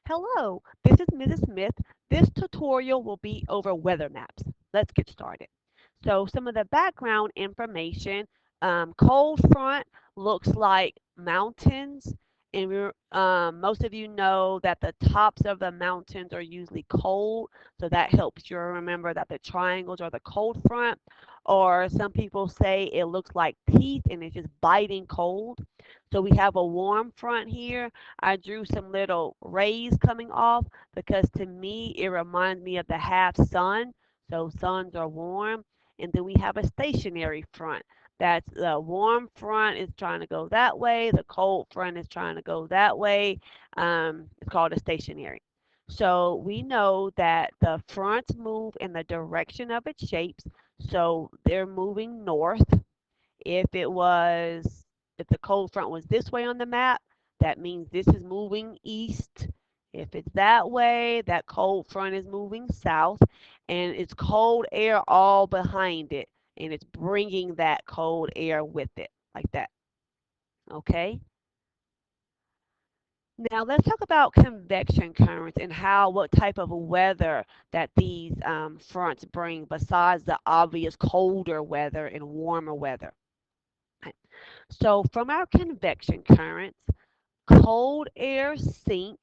Hello, this is Mrs. Smith. This tutorial will be over weather maps. Let's get started. So some of the background information, cold front looks like mountains, and most of you know that the tops of the mountains are usually cold, so that helps you remember that the triangles are the cold front, or some people say it looks like teeth and it's just biting cold. So we have a warm front here. I drew some little rays coming off because to me it reminds me of the half sun. So suns are warm. And then we have a stationary front. That's the warm front is trying to go that way. The cold front is trying to go that way. It's called a stationary. So we know that the fronts move in the direction of its shapes. So they're moving north. If it was, if the cold front was this way on the map, that means this is moving east. If it's that way, that cold front is moving south, and it's cold air all behind it, and it's bringing that cold air with it, like that. Okay? Now let's talk about convection currents and what type of weather that these fronts bring besides the obvious colder weather and warmer weather. Okay. So from our convection currents, cold air sinks,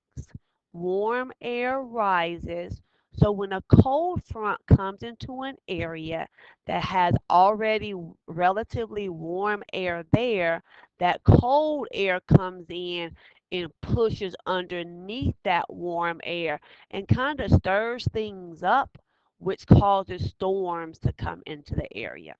warm air rises. So when a cold front comes into an area that has already relatively warm air there, that cold air comes in and pushes underneath that warm air and kind of stirs things up, which causes storms to come into the area.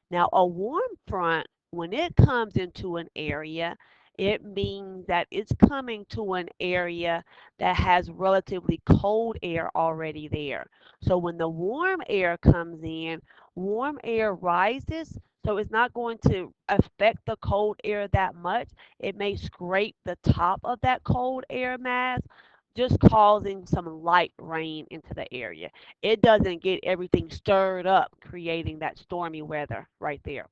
Now, a warm front, when it comes into an area, it means that it's coming to an area that has relatively cold air already there. So when the warm air comes in, warm air rises, so it's not going to affect the cold air that much. It may scrape the top of that cold air mass, just causing some light rain into the area. It doesn't get everything stirred up, creating that stormy weather right there.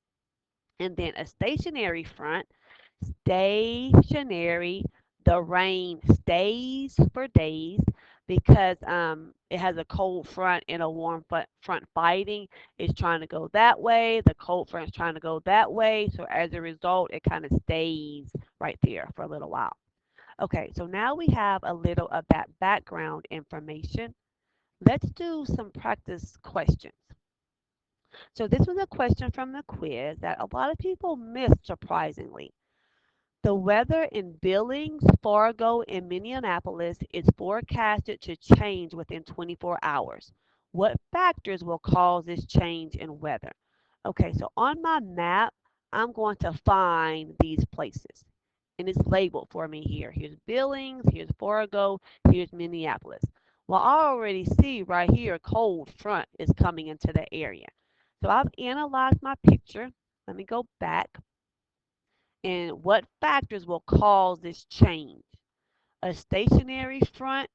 And then a stationary front, stationary, the rain stays for days because it has a cold front and a warm front fighting. It's trying to go that way. The cold front is trying to go that way. So as a result, it kind of stays right there for a little while. Okay, so now we have a little of that background information. Let's do some practice questions. So this was a question from the quiz that a lot of people missed surprisingly. The weather in Billings, Fargo, and Minneapolis is forecasted to change within 24 hours. What factors will cause this change in weather? Okay, so on my map, I'm going to find these places. And it's labeled for me here. Here's Billings, here's Fargo, here's Minneapolis. Well, I already see right here a cold front is coming into the area. So I've analyzed my picture. Let me go back. And what factors will cause this change? A stationary front,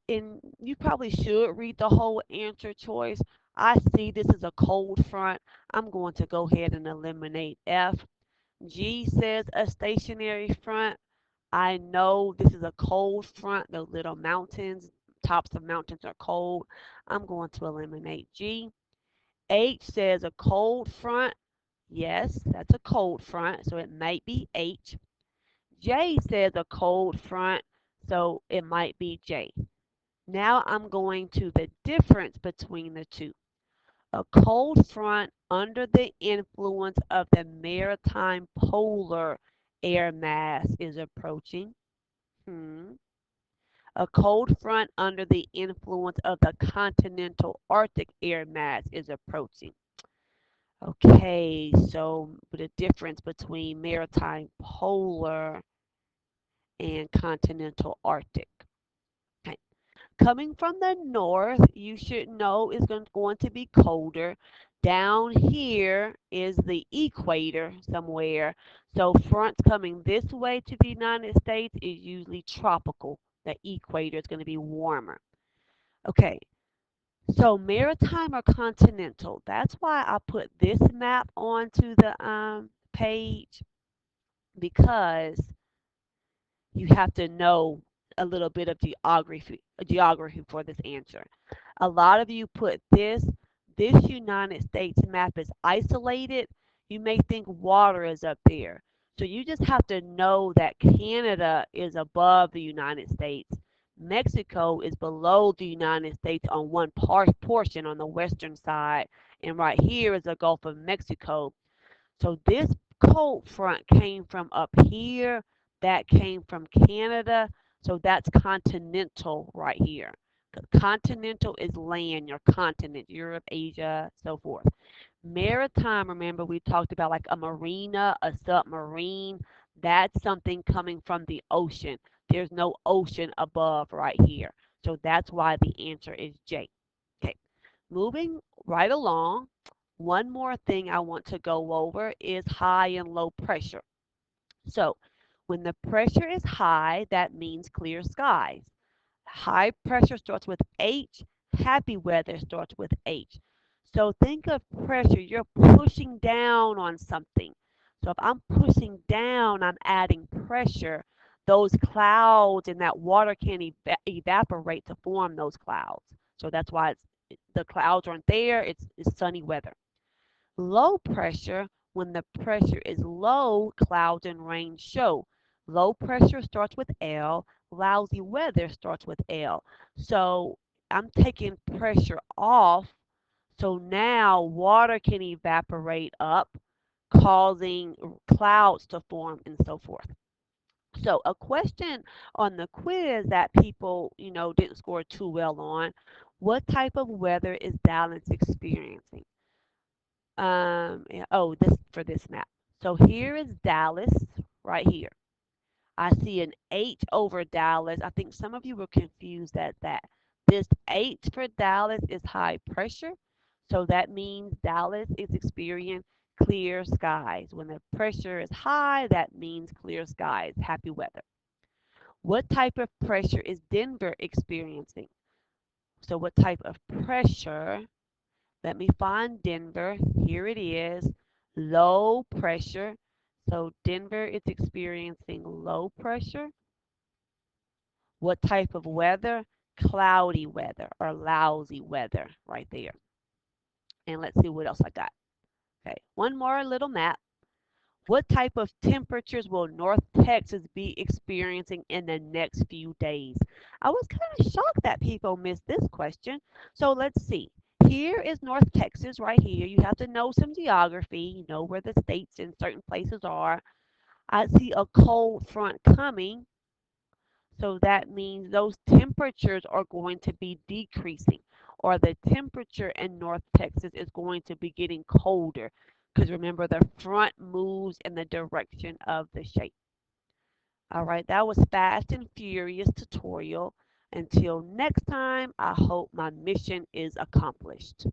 and you probably should read the whole answer choice. I see this is a cold front. I'm going to go ahead and eliminate F. G says a stationary front. I know this is a cold front. The little mountains, tops of mountains are cold. I'm going to eliminate G. H says a cold front. Yes, that's a cold front, so it might be H. J says a cold front, so it might be J. Now I'm going to the difference between the two. A cold front under the influence of the maritime polar air mass is approaching. Hmm. A cold front under the influence of the continental Arctic air mass is approaching. Okay, so the difference between maritime polar and continental Arctic. Okay. Coming from the north, you should know is going to be colder. Down here is the equator somewhere. So fronts coming this way to the United States is usually tropical. The equator is going to be warmer. Okay, so maritime or continental. That's why I put this map onto the page because you have to know a little bit of geography for this answer. A lot of you put this United States map is isolated. You may think water is up there. So you just have to know that Canada is above the United States. Mexico is below the United States on one portion on the western side, and right here is the Gulf of Mexico. So this cold front came from up here, that came from Canada, so that's continental right here. Continental is land, your continent, Europe, Asia, so forth. Maritime, remember we talked about like a marina, a submarine, that's something coming from the ocean. There's no ocean above right here. So that's why the answer is J. Okay, moving right along. One more thing I want to go over is high and low pressure. So when the pressure is high, that means clear skies. High pressure starts with H. Happy weather starts with H. So think of pressure. You're pushing down on something. So if I'm pushing down, I'm adding pressure. Those clouds and that water can evaporate to form those clouds. So that's why the clouds aren't there. It's sunny weather. Low pressure, when the pressure is low, clouds and rain show. Low pressure starts with L, lousy weather starts with L. So I'm taking pressure off, so now water can evaporate up, causing clouds to form and so forth. So a question on the quiz that people, didn't score too well on, what type of weather is Dallas experiencing? Yeah, oh, this for this map. So here is Dallas right here. I see an H over Dallas. I think some of you were confused at that. This H for Dallas is high pressure. So that means Dallas is experiencing clear skies. When the pressure is high, that means clear skies, happy weather. What type of pressure is Denver experiencing? So what type of pressure? Let me find Denver. Here it is. Low pressure. So Denver is experiencing low pressure. What type of weather? Cloudy weather or lousy weather right there. And let's see what else I got. Okay, one more little map. What type of temperatures will North Texas be experiencing in the next few days? I was kind of shocked that people missed this question. So let's see. Here is North Texas right here. You have to know some geography, you know where the states in certain places are. I see a cold front coming. So that means those temperatures are going to be decreasing, or the temperature in North Texas is going to be getting colder. Because remember, the front moves in the direction of the shape. All right, that was Fast and Furious tutorial. Until next time, I hope my mission is accomplished.